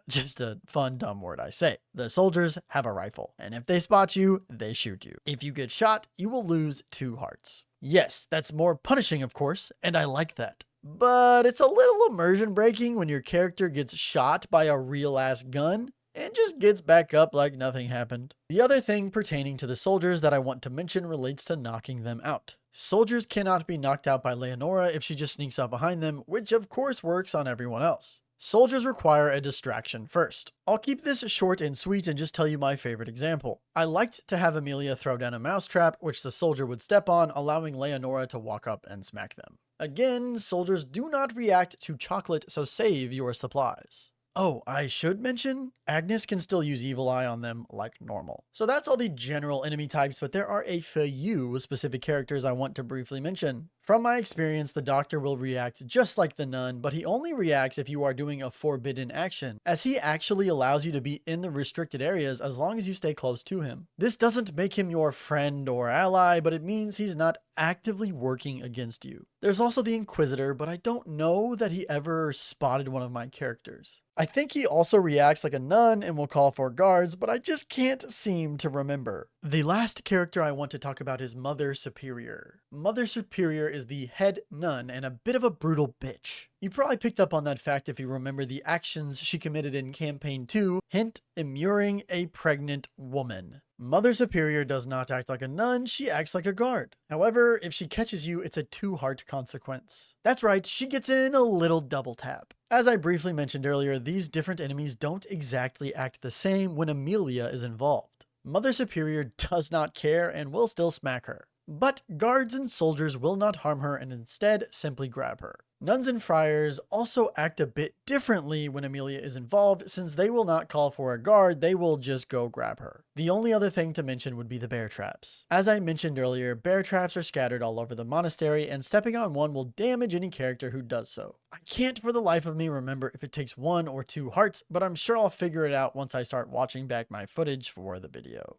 just a fun, dumb word I say. The soldiers have a rifle, and if they spot you, they shoot you. If you get shot, you will lose 2 hearts. Yes, that's more punishing, of course, and I like that. But it's a little immersion breaking when your character gets shot by a real-ass gun and just gets back up like nothing happened. The other thing pertaining to the soldiers that I want to mention relates to knocking them out. Soldiers cannot be knocked out by Leonora if she just sneaks up behind them, which of course works on everyone else. Soldiers require a distraction first. I'll keep this short and sweet and just tell you my favorite example. I liked to have Amelia throw down a mousetrap, which the soldier would step on, allowing Leonora to walk up and smack them. Again, soldiers do not react to chocolate, so save your supplies. Oh, I should mention, Agnes can still use Evil Eye on them like normal. So that's all the general enemy types, but there are a few specific characters I want to briefly mention. From my experience, the Doctor will react just like the Nun, but he only reacts if you are doing a forbidden action, as he actually allows you to be in the restricted areas as long as you stay close to him. This doesn't make him your friend or ally, but it means he's not actively working against you. There's also the Inquisitor, but I don't know that he ever spotted one of my characters. I think he also reacts like a nun and will call for guards, but I just can't seem to remember. The last character I want to talk about is Mother Superior. Mother Superior is the head nun and a bit of a brutal bitch. You probably picked up on that fact if you remember the actions she committed in Campaign 2, hint, immuring a pregnant woman. Mother Superior does not act like a nun, she acts like a guard. However, if she catches you, it's a 2-heart consequence. That's right, she gets in a little double tap. As I briefly mentioned earlier, these different enemies don't exactly act the same when Amelia is involved. Mother Superior does not care and will still smack her. But guards and soldiers will not harm her and instead simply grab her. Nuns and friars also act a bit differently when Amelia is involved, since they will not call for a guard, they will just go grab her. The only other thing to mention would be the bear traps. As I mentioned earlier, bear traps are scattered all over the monastery, and stepping on one will damage any character who does so. I can't for the life of me remember if it takes 1 or 2 hearts, but I'm sure I'll figure it out once I start watching back my footage for the video.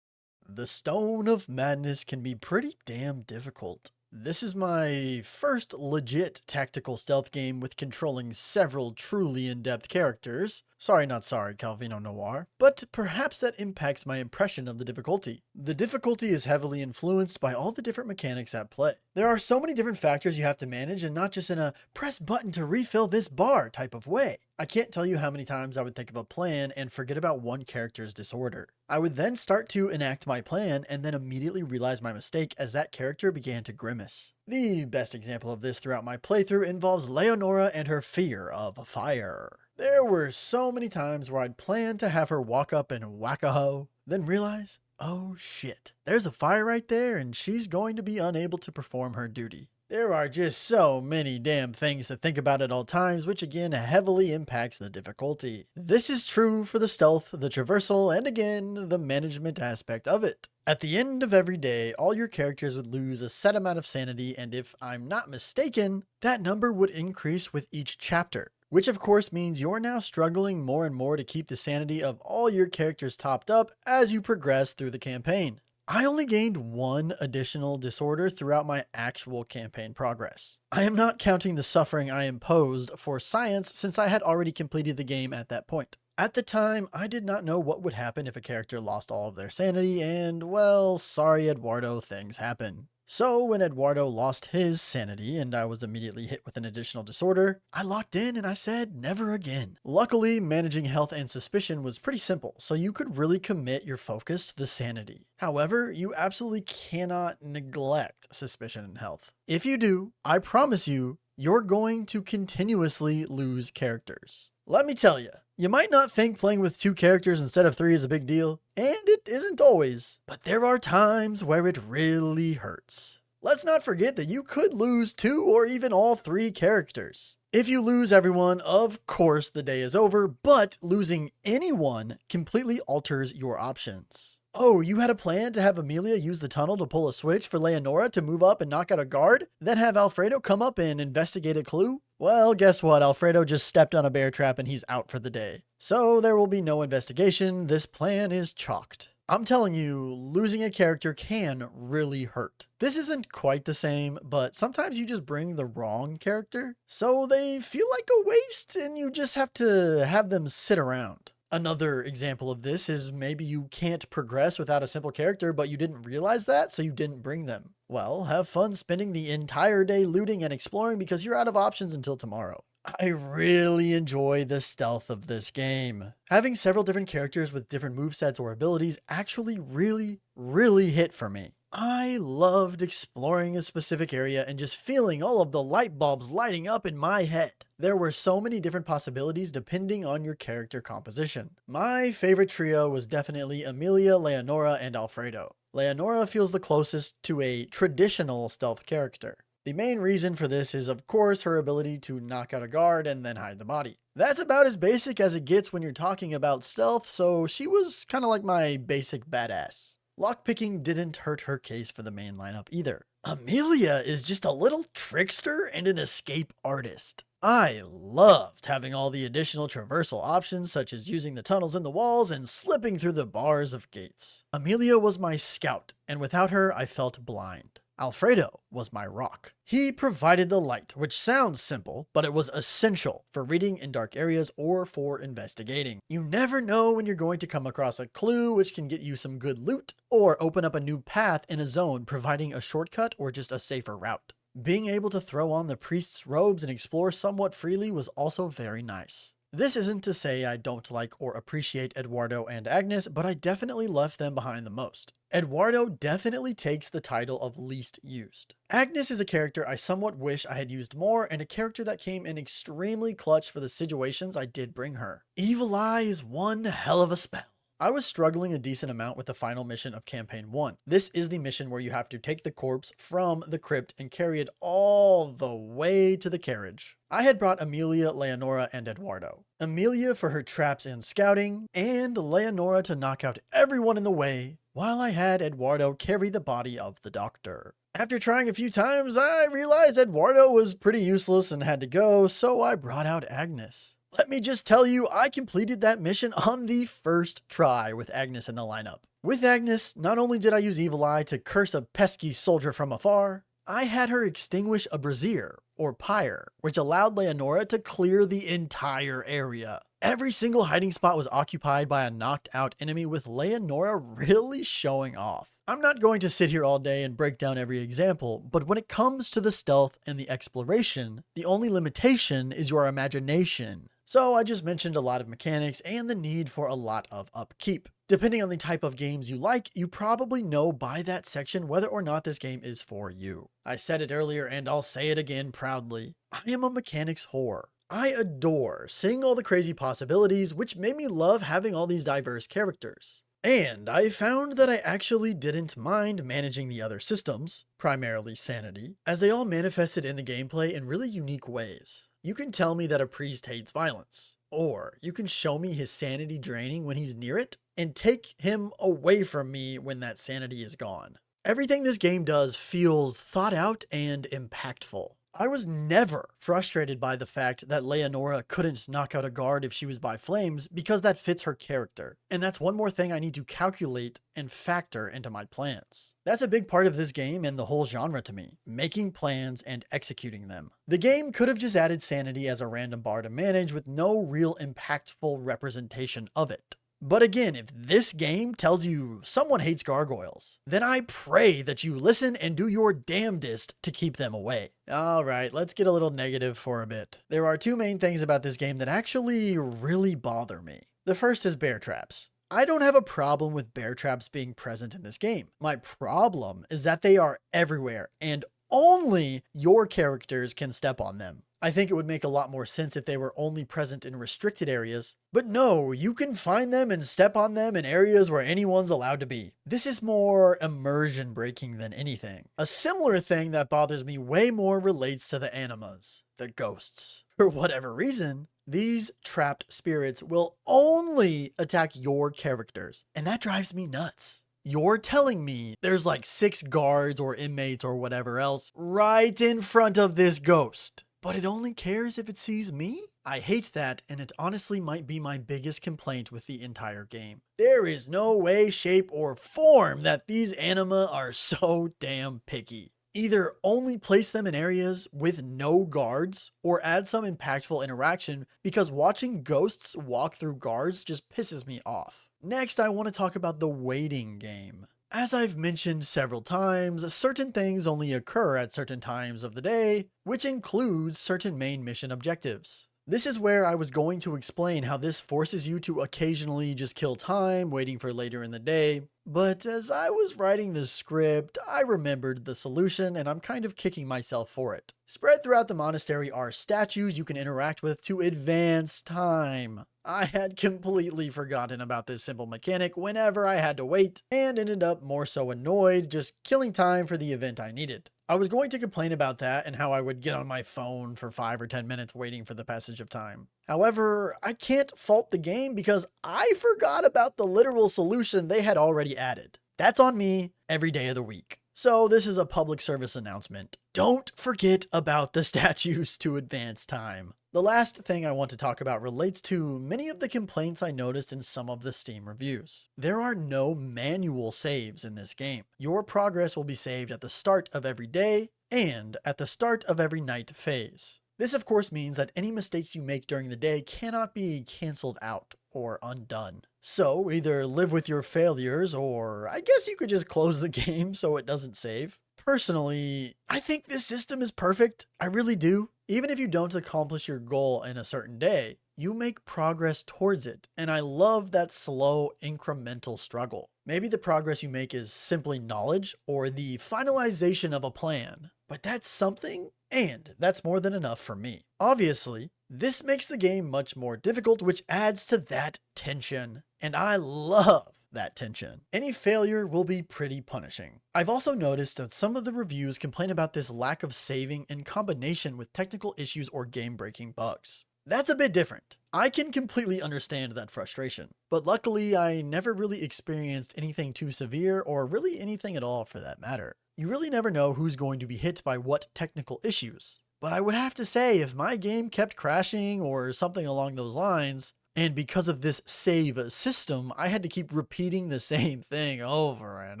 The Stone of Madness can be pretty damn difficult. This is my first legit tactical stealth game with controlling several truly in-depth characters, Sorry, not sorry, Calvino Noir, but perhaps that impacts my impression of the difficulty. The difficulty is heavily influenced by all the different mechanics at play. There are so many different factors you have to manage, and not just in a press button to refill this bar type of way. I can't tell you how many times I would think of a plan and forget about one character's disorder. I would then start to enact my plan and then immediately realize my mistake as that character began to grimace. The best example of this throughout my playthrough involves Leonora and her fear of fire. There were so many times where I'd plan to have her walk up and whack a hoe, then realize, oh shit, there's a fire right there and she's going to be unable to perform her duty. There are just so many damn things to think about at all times, which again heavily impacts the difficulty. This is true for the stealth, the traversal, and again, the management aspect of it. At the end of every day, all your characters would lose a set amount of sanity, and if I'm not mistaken, that number would increase with each chapter. Which of course means you're now struggling more and more to keep the sanity of all your characters topped up as you progress through the campaign. I only gained one additional disorder throughout my actual campaign progress. I am not counting the suffering I imposed for science since I had already completed the game at that point. At the time, I did not know what would happen if a character lost all of their sanity, and well, sorry Eduardo, things happen. So when Eduardo lost his sanity and I was immediately hit with an additional disorder, I locked in and I said never again. Luckily, managing health and suspicion was pretty simple, so you could really commit your focus to the sanity. However, you absolutely cannot neglect suspicion and health. If you do, I promise you, you're going to continuously lose characters. Let me tell you, you might not think playing with 2 characters instead of 3 is a big deal, and it isn't always, but there are times where it really hurts. Let's not forget that you could lose 2 or even all 3 characters. If you lose everyone, of course the day is over, but losing anyone completely alters your options. Oh, you had a plan to have Amelia use the tunnel to pull a switch for Leonora to move up and knock out a guard, then have Alfredo come up and investigate a clue? Well, guess what? Alfredo just stepped on a bear trap and he's out for the day. So there will be no investigation. This plan is chalked. I'm telling you, losing a character can really hurt. This isn't quite the same, but sometimes you just bring the wrong character, so they feel like a waste and you just have to have them sit around. Another example of this is maybe you can't progress without a simple character, but you didn't realize that, so you didn't bring them. Well, have fun spending the entire day looting and exploring because you're out of options until tomorrow. I really enjoy the stealth of this game. Having several different characters with different movesets or abilities actually really hit for me. I loved exploring a specific area and just feeling all of the light bulbs lighting up in my head. There were so many different possibilities depending on your character composition. My favorite trio was definitely Amelia, Leonora, and Alfredo. Leonora feels the closest to a traditional stealth character. The main reason for this is, of course, her ability to knock out a guard and then hide the body. That's about as basic as it gets when you're talking about stealth, so she was kind of like my basic badass. Lockpicking didn't hurt her case for the main lineup either. Amelia is just a little trickster and an escape artist. I loved having all the additional traversal options such as using the tunnels in the walls and slipping through the bars of gates. Amelia was my scout, and without her I felt blind. Alfredo was my rock. He provided the light, which sounds simple, but it was essential for reading in dark areas or for investigating. You never know when you're going to come across a clue which can get you some good loot, or open up a new path in a zone providing a shortcut or just a safer route. Being able to throw on the priest's robes and explore somewhat freely was also very nice. This isn't to say I don't like or appreciate Eduardo and Agnes, but I definitely left them behind the most. Eduardo definitely takes the title of least used. Agnes is a character I somewhat wish I had used more, and a character that came in extremely clutch for the situations I did bring her. Evil Eye is one hell of a spell. I was struggling a decent amount with the final mission of Campaign 1. This is the mission where you have to take the corpse from the crypt and carry it all the way to the carriage. I had brought Amelia, Leonora, and Eduardo. Amelia for her traps and scouting, and Leonora to knock out everyone in the way, while I had Eduardo carry the body of the doctor. After trying a few times, I realized Eduardo was pretty useless and had to go, so I brought out Agnes. Let me just tell you, I completed that mission on the first try with Agnes in the lineup. With Agnes, not only did I use Evil Eye to curse a pesky soldier from afar, I had her extinguish a brazier, or pyre, which allowed Leonora to clear the entire area. Every single hiding spot was occupied by a knocked out enemy, with Leonora really showing off. I'm not going to sit here all day and break down every example, but when it comes to the stealth and the exploration, the only limitation is your imagination. So I just mentioned a lot of mechanics and the need for a lot of upkeep. Depending on the type of games you like, you probably know by that section whether or not this game is for you. I said it earlier and I'll say it again proudly. I am a mechanics whore. I adore seeing all the crazy possibilities, which made me love having all these diverse characters. And I found that I actually didn't mind managing the other systems, primarily sanity, as they all manifested in the gameplay in really unique ways. You can tell me that a priest hates violence, or you can show me his sanity draining when he's near it, and take him away from me when that sanity is gone. Everything this game does feels thought out and impactful. I was never frustrated by the fact that Leonora couldn't knock out a guard if she was by flames, because that fits her character. And that's one more thing I need to calculate and factor into my plans. That's a big part of this game and the whole genre to me, making plans and executing them. The game could have just added sanity as a random bar to manage with no real impactful representation of it. But again, if this game tells you someone hates gargoyles, then I pray that you listen and do your damnedest to keep them away. Alright, let's get a little negative for a bit. There are two main things about this game that actually really bother me. The first is bear traps. I don't have a problem with bear traps being present in this game. My problem is that they are everywhere and only your characters can step on them. I think it would make a lot more sense if they were only present in restricted areas, but no, you can find them and step on them in areas where anyone's allowed to be. This is more immersion breaking than anything. A similar thing that bothers me way more relates to the animas, the ghosts. For whatever reason, these trapped spirits will only attack your characters, and that drives me nuts. You're telling me there's like 6 guards or inmates or whatever else right in front of this ghost, but it only cares if it sees me? I hate that, and it honestly might be my biggest complaint with the entire game. There is no way, shape, or form that these anima are so damn picky. Either only place them in areas with no guards, or add some impactful interaction, because watching ghosts walk through guards just pisses me off. Next, I want to talk about the waiting game. As I've mentioned several times, certain things only occur at certain times of the day, which includes certain main mission objectives. This is where I was going to explain how this forces you to occasionally just kill time waiting for later in the day, but as I was writing the script, I remembered the solution and I'm kind of kicking myself for it. Spread throughout the monastery are statues you can interact with to advance time. I had completely forgotten about this simple mechanic whenever I had to wait, and ended up more so annoyed just killing time for the event I needed. I was going to complain about that and how I would get on my phone for 5 or 10 minutes waiting for the passage of time. However, I can't fault the game because I forgot about the literal solution they had already added. That's on me every day of the week. So this is a public service announcement. Don't forget about the statues to advance time. The last thing I want to talk about relates to many of the complaints I noticed in some of the Steam reviews. There are no manual saves in this game. Your progress will be saved at the start of every day and at the start of every night phase. This of course means that any mistakes you make during the day cannot be cancelled out or undone. So either live with your failures, or I guess you could just close the game so it doesn't save. Personally, I think this system is perfect. I really do. Even if you don't accomplish your goal in a certain day, you make progress towards it, and I love that slow, incremental struggle. Maybe the progress you make is simply knowledge or the finalization of a plan, but that's something, and that's more than enough for me. Obviously, this makes the game much more difficult, which adds to that tension, and I love that tension. Any failure will be pretty punishing. I've also noticed that some of the reviews complain about this lack of saving in combination with technical issues or game-breaking bugs. That's a bit different. I can completely understand that frustration, but luckily I never really experienced anything too severe, or really anything at all for that matter. You really never know who's going to be hit by what technical issues, but I would have to say if my game kept crashing or something along those lines, And because of this save system, I had to keep repeating the same thing over and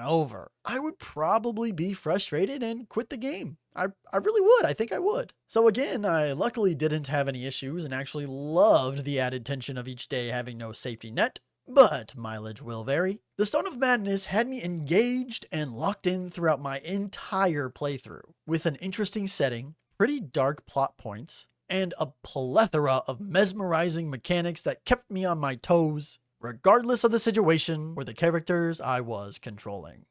over. I would probably be frustrated and quit the game. I really would. I think I would. So again, I luckily didn't have any issues and actually loved the added tension of each day having no safety net. But mileage will vary. The Stone of Madness had me engaged and locked in throughout my entire playthrough, with an interesting setting, pretty dark plot points, and a plethora of mesmerizing mechanics that kept me on my toes, regardless of the situation or the characters I was controlling.